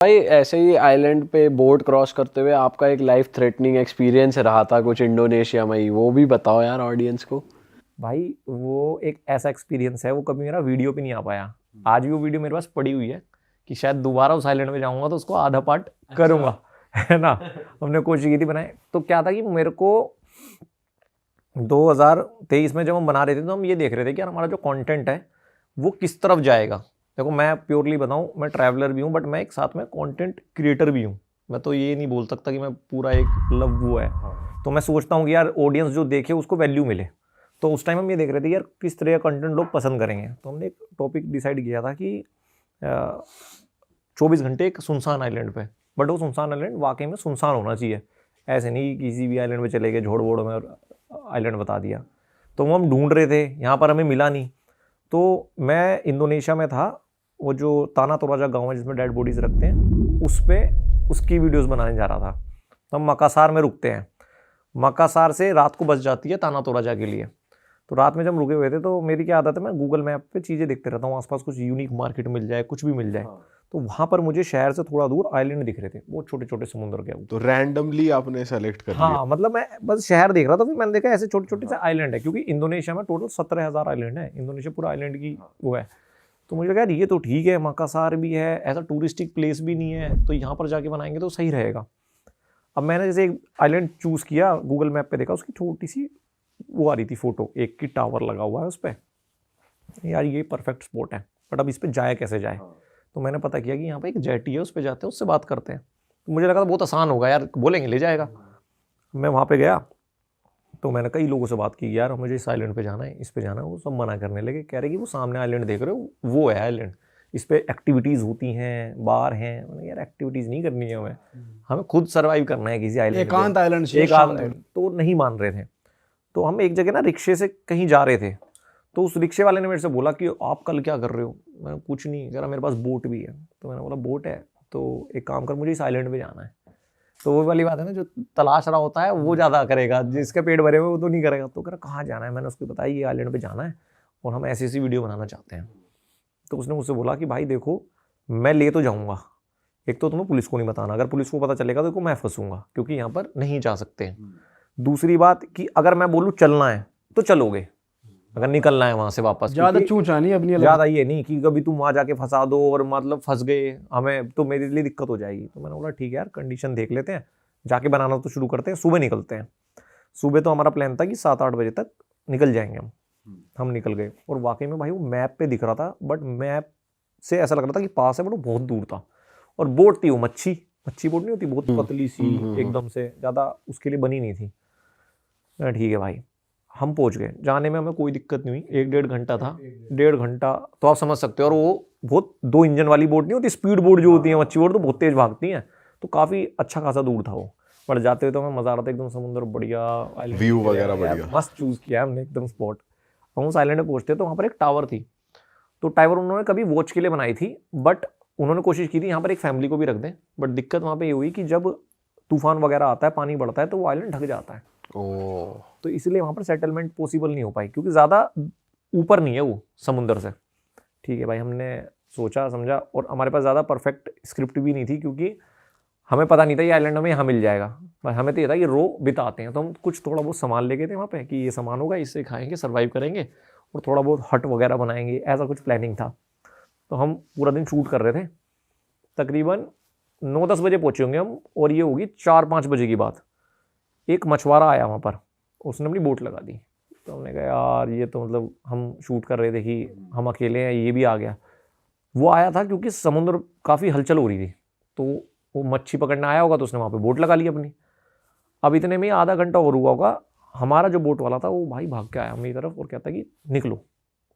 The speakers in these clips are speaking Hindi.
भाई ऐसे ही आइलैंड पे बोट क्रॉस करते हुए आपका एक लाइफ थ्रेटनिंग एक्सपीरियंस रहा था कुछ इंडोनेशिया में ही, वो भी बताओ यार ऑडियंस को। भाई वो एक ऐसा एक्सपीरियंस है, वो कभी मेरा वीडियो पे नहीं आ पाया। आज भी वो वीडियो मेरे पास पड़ी हुई है कि शायद दोबारा उस आइलैंड में जाऊंगा तो उसको आधा पार्ट करूंगा। है ना। हमने कोशिश की थी बनाए। तो क्या था कि मेरे को 2023 में जब हम बना रहे थे तो हम ये देख रहे थे कि यार हमारा जो कंटेंट है वो किस तरफ जाएगा। देखो मैं प्योरली बताऊं, मैं ट्रैवलर भी हूं बट मैं एक साथ में कंटेंट क्रिएटर भी हूं। मैं तो ये नहीं बोल सकता कि मैं पूरा एक लव वो है। तो मैं सोचता हूँ कि यार ऑडियंस जो देखे उसको वैल्यू मिले। तो उस टाइम हम ये देख रहे थे यार किस तरह का कंटेंट लोग पसंद करेंगे। तो हमने एक टॉपिक डिसाइड किया था कि 24 घंटे एक सुनसान आइलैंड पे, बट वो सुनसान आइलैंड वाकई में सुनसान होना चाहिए। ऐसे नहीं किसी भी आइलैंड पे चले गए झोड़ वोड़ में और आइलैंड बता दिया। तो वो हम ढूंढ रहे थे, यहाँ पर हमें मिला नहीं। तो मैं इंडोनेशिया में था, वो जो ताना तोराजा गाँव है जिसमें डेड बॉडीज रखते हैं, उस पर उसकी वीडियोज़ बनाने जा रहा था। तो हम मकासार में रुकते हैं। मकासार से रात को बस जाती है ताना तोराजा के लिए। तो रात में जब रुके हुए थे तो मेरी क्या आदत है, मैं गूगल मैप पे चीज़ें देखते रहता हूँ, आसपास कुछ यूनिक मार्केट मिल जाए, कुछ भी मिल जाए। तो वहाँ पर मुझे शहर से थोड़ा दूर आइलैंड दिख रहे थे, वो छोटे छोटे समुद्र के ऊपर। तो रैंडमली आपने सेलेक्ट कर लिया? हाँ, मतलब मैं बस शहर देख रहा था, फिर मैंने देखा ऐसे छोटे छोटे से आइलैंड है, क्योंकि इंडोनेशिया में टोटल 17,000 आइलैंड है। इंडोनेशिया पूरा आइलैंड की वो है। तो मुझे लगा यार ये तो ठीक है, मकासार भी है, ऐसा टूरिस्टिक प्लेस भी नहीं है, तो यहाँ पर जाके बनाएंगे तो सही रहेगा। अब मैंने जैसे एक आइलैंड चूज़ किया, गूगल मैप पे देखा, उसकी छोटी सी वो आ रही थी फोटो, एक की टावर लगा हुआ है उस पर। यार ये परफेक्ट स्पॉट है, बट अब इस पर जाए कैसे जाए। तो मैंने पता किया कि यहाँ पे एक जेटी है, उस पर जाते हैं, उससे बात करते हैं। तो मुझे लगा था बहुत आसान होगा यार, बोलेंगे ले जाएगा। मैं वहाँ पे गया तो मैंने कई लोगों से बात की, यार मुझे इस आइलैंड पे जाना है, इस पे जाना है। वो सब मना करने लगे, कह रहे कि वो सामने आइलैंड देख रहे हो वो है आइलैंड, इस पे एक्टिविटीज़ होती हैं, बार हैं। मैंने यार एक्टिविटीज़ नहीं करनी है हमें खुद सर्वाइव करना है किसी आइलैंड, एकांत आइलैंड से तो नहीं मान रहे थे। तो हम एक जगह ना रिक्शे से कहीं जा रहे थे, तो उस रिक्शे वाले ने मेरे से बोला कि आप कल क्या कर रहे हो। मैंने कुछ नहीं, कह रहा मेरे पास बोट भी है। तो मैंने बोला बोट है तो एक काम कर, मुझे इस आइलैंड पे जाना है। तो वो वाली बात है ना, जो तलाश रहा होता है वो ज़्यादा करेगा, जिसके पेट भरे हुए वो तो नहीं करेगा। तो कह रहा कहाँ जाना है। मैंने उसको बताया ये आइलैंड पे जाना है और हम ऐसी ऐसी वीडियो बनाना चाहते हैं। तो उसने मुझसे बोला कि भाई देखो मैं ले तो जाऊँगा, एक तो तुम्हें पुलिस को नहीं बताना, अगर पुलिस को पता चलेगा तो मैं फंसूंगा क्योंकि यहाँ पर नहीं जा सकते। दूसरी बात कि अगर मैं बोलूँ चलना है तो चलोगे, अगर निकलना है वहां से वापस, ज्यादा चूचा नहीं अपनी, ज्यादा ये नहीं कि कभी तुम वहां जाके फंसा दो और मतलब फंस गए हमें, तो मेरे लिए दिक्कत हो जाएगी। तो मैंने बोला ठीक है यार, कंडीशन देख लेते हैं, जाके बनाना तो शुरू करते हैं, सुबह निकलते हैं। सुबह तो हमारा प्लान था कि 7-8 बजे तक निकल जाएंगे हम निकल गए। और वाकई में भाई वो मैप पे दिख रहा था, बट मैप से ऐसा लग रहा था कि पास है, बट वो बहुत दूर था। और बोट थी वो मच्छी बोट नहीं होती, बहुत पतली सी एकदम से, ज़्यादा उसके लिए बनी नहीं थी। ठीक है भाई, हम पहुंच गए। जाने में हमें कोई दिक्कत नहीं हुई, 1-1.5 घंटा था। 1.5 घंटा तो आप समझ सकते हो। और वो बहुत 2 इंजन वाली बोट नहीं होती, स्पीड बोट जो होती है, मच्छी बोट तो बहुत तेज भागती हैं। तो काफ़ी अच्छा खासा दूर था वो, पर जाते हुए तो हमें मज़ा आ रहा था, एकदम समुद्र बढ़िया, व्यू वगैरह बढ़िया, मस्त चूज़ किया हमने एकदम स्पॉट। हम उस आइलैंड में पहुंचते तो वहाँ पर एक टावर थी। तो टावर उन्होंने कभी वॉच के लिए बनाई थी, बट उन्होंने कोशिश की थी यहाँ पर एक फैमिली को भी रख दें। बट दिक्कत वहाँ पर ये हुई कि जब तूफान वगैरह आता है, पानी बढ़ता है, तो वो आइलैंड ढक जाता है। तो इसलिए वहाँ पर सेटलमेंट पॉसिबल नहीं हो पाई, क्योंकि ज़्यादा ऊपर नहीं है वो समुंदर से। ठीक है भाई, हमने सोचा समझा, और हमारे पास ज़्यादा परफेक्ट स्क्रिप्ट भी नहीं थी, क्योंकि हमें पता नहीं था ये आइलैंड हमें यहाँ मिल जाएगा। भाई हमें तो ये था कि रो बिताते हैं, तो हम कुछ थोड़ा बहुत सामान ले गए थे वहाँ पे कि ये सामान होगा, इससे खाएंगे, सर्वाइव करेंगे, और थोड़ा बहुत हट वगैरह बनाएंगे, ऐसा कुछ प्लानिंग था। तो हम पूरा दिन शूट कर रहे थे। तकरीबन 9-10 बजे पहुँचे होंगे हम, और ये होगी 4-5 बजे की बात। एक मछुआरा आया वहाँ पर, उसने अपनी बोट लगा दी। तो हमने कहा यार ये तो मतलब हम शूट कर रहे थे कि हम अकेले हैं, ये भी आ गया। वो आया था क्योंकि समुद्र काफ़ी हलचल हो रही थी, तो वो मच्छी पकड़ने आया होगा, तो उसने वहाँ पे बोट लगा ली अपनी। अब इतने में आधा घंटा और हुआ होगा, हमारा जो बोट वाला था वो भाई भाग के आया मेरी तरफ और कहता कि निकलो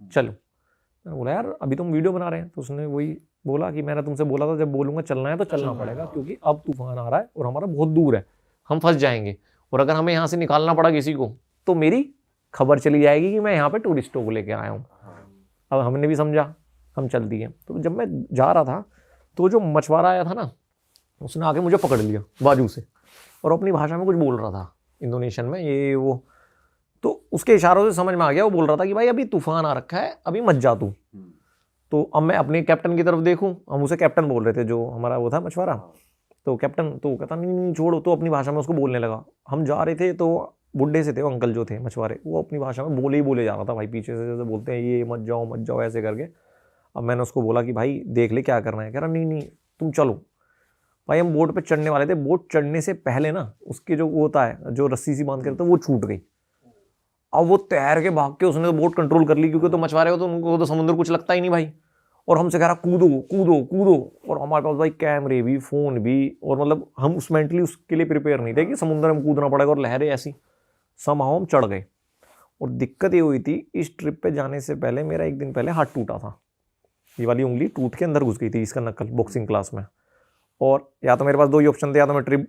चलो। मैंने बोला यार अभी तुम वीडियो बना रहे हैं। तो उसने वही बोला कि मैंने तुमसे बोला था जब बोलूँगा चलना है तो चलना पड़ेगा, क्योंकि अब तूफान आ रहा है और हमारा बहुत दूर है, हम फंस जाएंगे, और अगर हमें यहाँ से निकालना पड़ा किसी को तो मेरी खबर चली जाएगी कि मैं यहाँ पे टूरिस्टों को लेके आया हूँ। अब हमने भी समझा, हम चल दिए। तो जब मैं जा रहा था तो जो मछुआरा आया था ना, उसने आके मुझे पकड़ लिया बाजू से और अपनी भाषा में कुछ बोल रहा था, इंडोनेशियन में ये वो। तो उसके इशारों से समझ में आ गया, वो बोल रहा था कि भाई अभी तूफान आ रखा है, अभी मत जा तू। तो अब मैं अपने कैप्टन की तरफ देखूं, हम उसे कैप्टन बोल रहे थे जो हमारा वो था मछुआरा, तो कैप्टन तो कहता नहीं नहीं छोड़ो, तो अपनी भाषा में उसको बोलने लगा। हम जा रहे थे तो बुढ़े से थे वो अंकल जो थे मछुआरे, वो अपनी भाषा में बोले ही बोले जा रहा था भाई, पीछे से जैसे बोलते हैं ये मत जाओ ऐसे करके। अब मैंने उसको बोला कि भाई देख ले क्या करना है, कह रहा नहीं नहीं तुम चलो। भाई हम बोट पे चढ़ने वाले थे, बोट चढ़ने से पहले ना उसके जो वो होता है जो रस्सी सी बांध के रखता है वो छूट गई। अब वो तैर के भाग के उसने तो बोट कंट्रोल कर ली, क्योंकि तो मछुआरे हो तो उनको तो समुद्र कुछ लगता ही नहीं भाई। और हमसे कह रहा कूदो कूदो कूदो, और हमारे पास भाई कैमरे भी फ़ोन भी, और मतलब हम उस मेंटली उसके लिए प्रिपेयर नहीं थे कि समुद्र में कूदना पड़ेगा और लहरें ऐसी। समहाउ हम चढ़ गए। और दिक्कत ये हुई थी, इस ट्रिप पे जाने से पहले मेरा एक दिन पहले हाथ टूटा था, ये वाली उंगली टूट के अंदर घुस गई थी इसका नकल बॉक्सिंग क्लास में। और या तो मेरे पास दो ही ऑप्शन थे, या तो मैं ट्रिप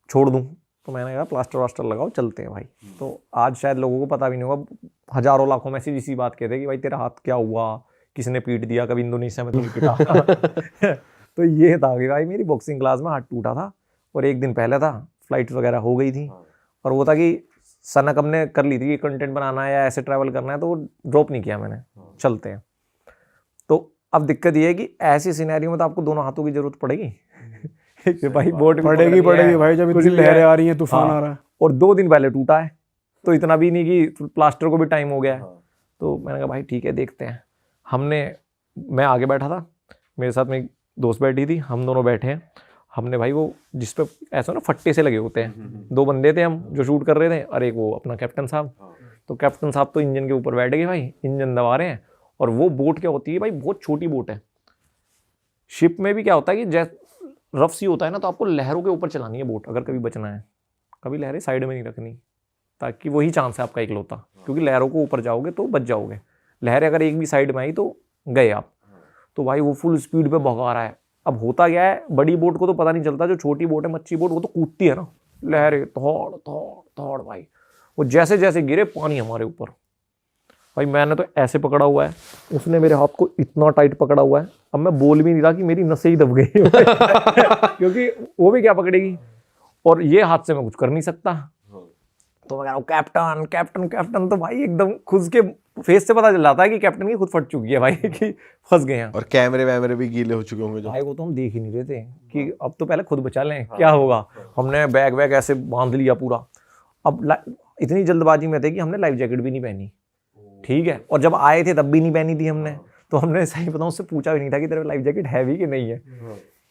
छोड़ दूँ, तो मैंने कहा प्लास्टर वास्टर लगाओ चलते हैं भाई। तो आज शायद लोगों को पता भी नहीं होगा, हज़ारों लाखों मैसेज इसी बात कहते हैं कि भाई तेरा हाथ क्या हुआ, किसने पीट दिया, कभी इंडोनेशिया में तुम्हें पिटा। तो ये था कि भाई मेरी बॉक्सिंग क्लास में हाथ टूटा था, और एक दिन पहले था, फ्लाइट वगैरह हो गई थी, और वो था कि सनक हमने कर ली थी कि कंटेंट बनाना है या ऐसे ट्रैवल करना है, तो वो ड्रॉप नहीं किया मैंने, चलते हैं। तो अब दिक्कत ये है कि ऐसी सिनेरियो में तो आपको दोनों हाथों की जरूरत पड़ेगी। कि भाई बोट पड़ेगी भाई, जब इतनी लहरें आ रही हैं, तूफान आ रहा है। और 2 दिन पहले टूटा है, तो इतना भी नहीं कि प्लास्टर को भी टाइम हो गया है। तो मैंने कहा भाई ठीक है देखते हैं। मैं आगे बैठा था, मेरे साथ में एक दोस्त बैठी थी, हम दोनों बैठे हैं। हमने भाई वो जिस पे ऐसा ना फट्टे से लगे होते हैं, 2 बंदे थे हम जो शूट कर रहे थे, और एक वो अपना कैप्टन साहब। तो कैप्टन साहब तो इंजन के ऊपर बैठ गए भाई, इंजन दबा रहे हैं। और वो बोट क्या होती है भाई, बहुत छोटी बोट है। शिप में भी क्या होता है कि जैसे रफ सी होता है ना, तो आपको लहरों के ऊपर चलानी है बोट, अगर कभी बचना है। कभी लहरें साइड में नहीं रखनी, ताकि वही चांस है आपका इकलौता, क्योंकि लहरों को ऊपर जाओगे तो बच जाओगे। लहरें अगर एक भी साइड में आई तो गए आप। तो भाई वो फुल स्पीड पे भगा रहा है। अब होता क्या है, बड़ी बोट को तो पता नहीं चलता, जो छोटी बोट है मच्छी बोट, वो तो कूदती है ना, लहरें थोड़ थोड़ थोड़ भाई। वो जैसे जैसे गिरे पानी हमारे ऊपर, भाई मैंने तो ऐसे पकड़ा हुआ है, उसने मेरे हाथ को इतना टाइट पकड़ा हुआ है, अब मैं बोल भी नहीं रहा कि मेरी नसें ही दब गई। क्योंकि वो भी क्या पकड़ेगी, और ये हाथ से मैं कुछ कर नहीं सकता। तो मैं कह रहा हूँ कैप्टन कैप्टन कैप्टन, तो भाई एकदम खुद के फेस से पता चल जाता है कि कैप्टन की खुद फट चुकी है भाई, कि फंस गए हैं। और कैमरे वैमरे भी गीले हो चुके होंगे जो। भाई वो तो हम देख ही नहीं रहे थे कि अब तो पहले खुद बचा लें, क्या होगा। हमने बैग वैग ऐसे बांध लिया पूरा। अब इतनी जल्दबाजी में थे कि हमने लाइफ जैकेट भी नहीं पहनी, ठीक है। और जब आए थे तब भी नहीं पहनी थी हमने। तो हमने सही बताऊं उससे पूछा भी नहीं था कि तेरे लाइफ जैकेट है भी कि नहीं है,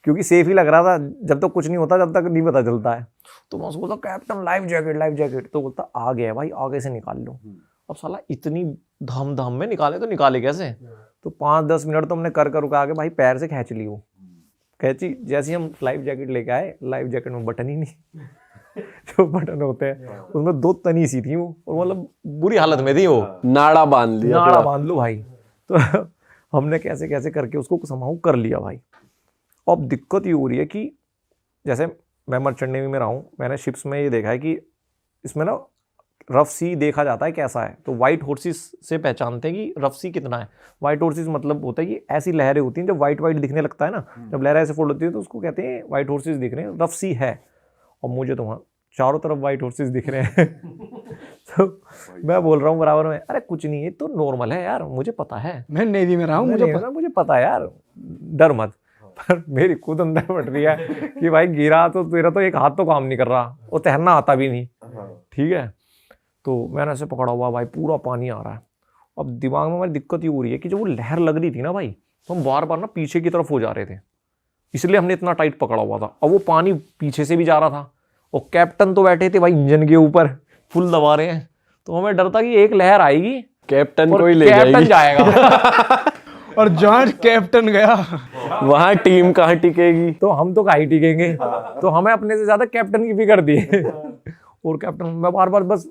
क्योंकि सेफ ही लग रहा था। जब तक कुछ नहीं होता, जब तक नहीं पता चलता है। तो मैं उसको बोलता कैप्टन लाइफ जैकेट, तो बोलता आ गया भाई, आगे से निकाल लो। अब साला इतनी धाम में निकाले, तो निकाले कैसे। तो 5-10 मिनट तो हमने कर उका के भाई पैर से खींच ली वो कैची। जैसे हम लाइफ जैकेट लेके आए, लाइफ जैकेट में बटन ही नहीं। जो बटन होते हैं उसमें 2 तनी सी थी वो, और मतलब बुरी हालत में थी वो। नाड़ा बांध लिया, नाड़ा बांध लो भाई। तो हमने कैसे कैसे करके उसको समाऊ कर लिया भाई। अब दिक्कत ये हो रही है कि जैसे मैं मर्चेंट नेवी में रहा हूँ, मैंने शिप्स में ये देखा है कि इसमें ना रफ सी देखा जाता है कैसा है। तो वाइट हॉर्सेस से पहचानते हैं कि रफ सी कितना है। वाइट हॉर्सेस मतलब होता है कि ऐसी लहरें होती हैं जब वाइट दिखने लगता है ना, जब लहरें ऐसे फोल्ड होती है तो उसको कहते हैं वाइट हॉर्सेस दिख रहे हैं, रफ सी है। और मुझे तो वहाँ चारों तरफ वाइट हॉर्सेस दिख रहे हैं। तो मैं बोल रहा हूँ बराबर में, अरे कुछ नहीं है, तो नॉर्मल है यार, मुझे पता है, मैं नेवी में रहा हूँ, मुझे पता है यार, डर मत। पर मेरी खुद अंदर बढ़ रही है कि भाई गिरा तो तेरा तो एक हाथ तो काम नहीं कर रहा, और तैरना आता भी नहीं, ठीक है। तो मैंने ऐसे पकड़ा हुआ भाई, पूरा पानी आ रहा है। अब दिमाग में हमारी दिक्कत ये हो रही है कि जो वो लहर लग रही थी ना भाई, तो हम बार बार ना पीछे की तरफ हो जा रहे थे, इसलिए हमने इतना टाइट पकड़ा हुआ था। अब वो पानी पीछे से भी जा रहा था, और कैप्टन तो बैठे थे भाई इंजन के ऊपर, फुल दबा रहे हैं। तो हमें डर था कि एक लहर आएगी, कैप्टन और को ही ले कैप्टन जाएगी। जाएगा। और जहाँ कैप्टन गया वहां टीम कहाँ टिकेगी। तो हम तो कहीं टिकेंगे। तो हमें अपने से ज्यादा कैप्टन की फिक्र थी। और कैप्टन मैं बार बार बस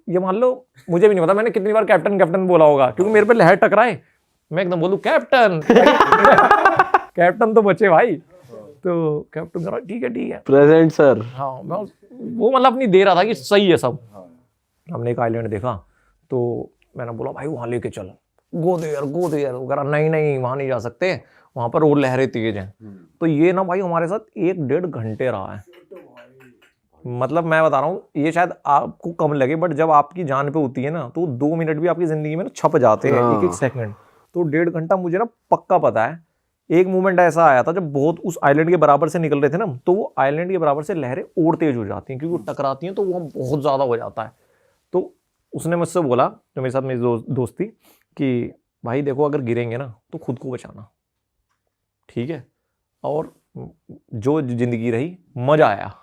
ये मान लो, मुझे भी नहीं पता मैंने कितनी बार कैप्टन बोला होगा, क्योंकि मेरे पे लहर टकराए, मैं एकदम बोलूं कैप्टन। कैप्टन तो बचे भाई। तो कैप्टन कह रहा ठीक है प्रेजेंट सर। हाँ, मैं वो मतलब अपनी दे रहा था कि सही है सब। हमने एक आइलैंड देखा, तो मैंने बोला भाई वहाँ लेके चल, गो दे यार। वो कह रहा नहीं वहाँ नहीं जा सकते, वहाँ पर और लहरें तेज हैं। तो ये ना भाई हमारे साथ 1-1.5 घंटे रहा है। मतलब मैं बता रहा हूँ, ये शायद आपको कम लगे, बट जब आपकी जान पे होती है ना, तो 2 मिनट भी आपकी जिंदगी में ना छप जाते हैं, एक सेकंड। तो 1.5 घंटा मुझे ना पक्का पता है। एक मोमेंट ऐसा आया था जब बहुत उस आइलैंड के बराबर से निकल रहे थे ना, तो वो आइलैंड के बराबर से लहरें और तेज हो जाती हैं क्योंकि वो टकराती हैं तो वो बहुत ज़्यादा हो जाता है। तो उसने मुझसे बोला, जो मेरे साथ मेरी दोस्त थी, कि भाई देखो अगर गिरेंगे ना तो खुद को बचाना, ठीक है, और जो जिंदगी रही मजा आया।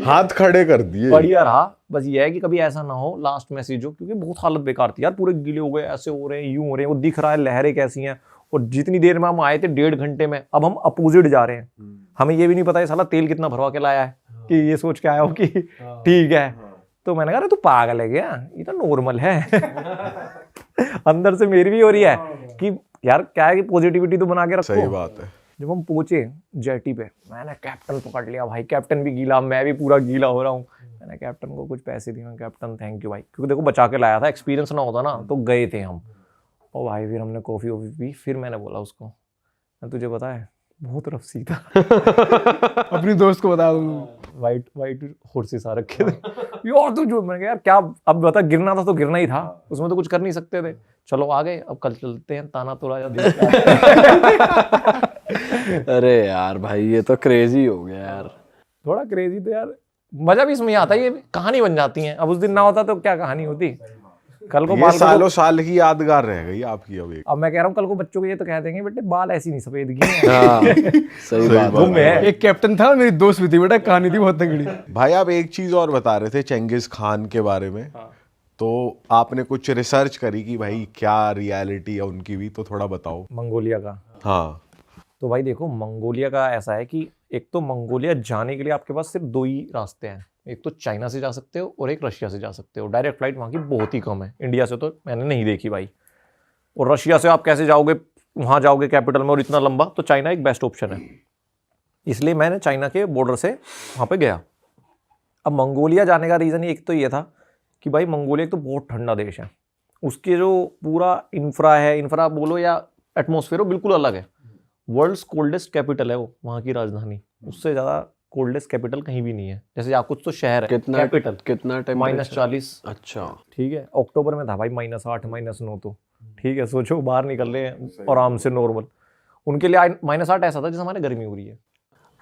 हाथ खड़े कर दिए। बढ़िया रहा। बस ये है कि कभी ऐसा ना हो लास्ट मैसेज हो, क्योंकि बहुत हालत बेकार थी यार, पूरे गीले हो गए, ऐसे हो रहे हैं, यूं हो रहे हैं, वो दिख रहा है लहरें कैसी हैं। और जितनी देर में हम आए थे 1.5 घंटे में, अब हम अपोजिट जा रहे हैं। हमें ये भी नहीं पता है साला तेल कितना भरवा के लाया है, कि ये सोच के आया हो कि ठीक है। तो मैंने कहा अरे तू पागल है क्या, ये तो नॉर्मल है। अंदर से मेरी भी हो रही है कि यार क्या है कि पॉजिटिविटी तो बना के रखो। सही बात है। जब हम पहुंचे जेटी पे, मैंने कैप्टन पकड़ लिया भाई, कैप्टन भी गीला, मैं भी पूरा गीला हो रहा हूँ। मैंने कैप्टन को कुछ पैसे दिए, मैं कैप्टन थैंक यू भाई, क्योंकि देखो बचा के लाया था, एक्सपीरियंस ना होता ना तो गए थे हम। और भाई फिर हमने कॉफ़ी वॉफ़ी पी, फिर मैंने बोला उसको, तुझे पता है बहुत रफ सी था। अपनी दोस्त को बता दूँ। वाइट हॉर्सेस आ रखे थे यार, तो जो मैंने कहा यार क्या, अब बता गिरना था तो गिरना ही था, उसमें तो कुछ कर नहीं सकते थे। चलो आ गए, अब कल चलते हैं ताना तोड़ा या अरे यार भाई ये तो क्रेजी हो गया यार। थोड़ा क्रेजी तो यार, मजा भी इसमें आता है, ये कहानी बन जाती है। अब उस दिन ना होता तो क्या कहानी होती, कल को ये बाल को सालों साल की यादगार रह गई आपकी। अब मैं कह रहा हूँ कल को बच्चों को ये तो कह देंगे बेटे बाल ऐसी नहीं सफेद की हाँ सही बात वो मैं है। एक कैप्टन था, मेरी दोस्त भी थी बेटा, कहानी थी बहुत तगड़ी। भाई आप एक चीज और बता रहे थे चंगेज खान के बारे में। तो आपने कुछ रिसर्च करी कि भाई क्या रियलिटी है उनकी भी, तो थोड़ा बताओ। मंगोलिया का, हाँ तो भाई देखो मंगोलिया का ऐसा है कि एक तो मंगोलिया जाने के लिए आपके पास सिर्फ 2 ही रास्ते हैं, एक तो चाइना से जा सकते हो और एक रशिया से जा सकते हो। डायरेक्ट फ्लाइट वहाँ की बहुत ही कम है, इंडिया से तो मैंने नहीं देखी भाई। और रशिया से आप कैसे जाओगे, वहाँ जाओगे कैपिटल में और इतना लंबा, तो चाइना एक बेस्ट ऑप्शन है, इसलिए मैंने चाइना के बॉर्डर से वहाँ पे गया। अब मंगोलिया जाने का रीज़न एक तो ये था कि भाई मंगोलिया एक तो बहुत ठंडा देश है, उसके जो पूरा इंफ्रा बोलो या एटमोसफेयर हो बिल्कुल अलग है। वर्ल्ड्स कोल्डेस्ट कैपिटल है वो, वहाँ की राजधानी, उससे ज़्यादा कोल्डेस्ट कैपिटल कहीं भी नहीं है। जैसे आप कुछ तो शहर है कितना कैपिटल, कितना -40। अच्छा ठीक है, अक्टूबर में था भाई -8 -9, तो ठीक है सोचो बाहर निकल रहे हैं आराम से नॉर्मल, उनके लिए -8 ऐसा था जैसे हमारे गर्मी हो रही है।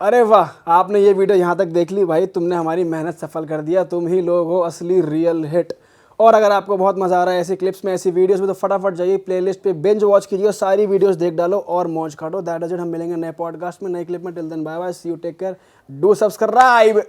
अरे वाह, आपने ये वीडियो यहाँ तक देख ली भाई, तुमने हमारी मेहनत सफल कर दिया, तुम ही लोग हो असली रियल हिट। और अगर आपको बहुत मजा आ रहा है ऐसी क्लिप्स में, ऐसी वीडियोस में, तो फटाफट जाइए प्लेलिस्ट पे बिंज वॉच कीजिए और सारी वीडियोस देख डालो और मौज काटो। दैट इज इट, हम मिलेंगे नए पॉडकास्ट में, नई क्लिप में। Till then bye bye, see you, take care, do subscribe.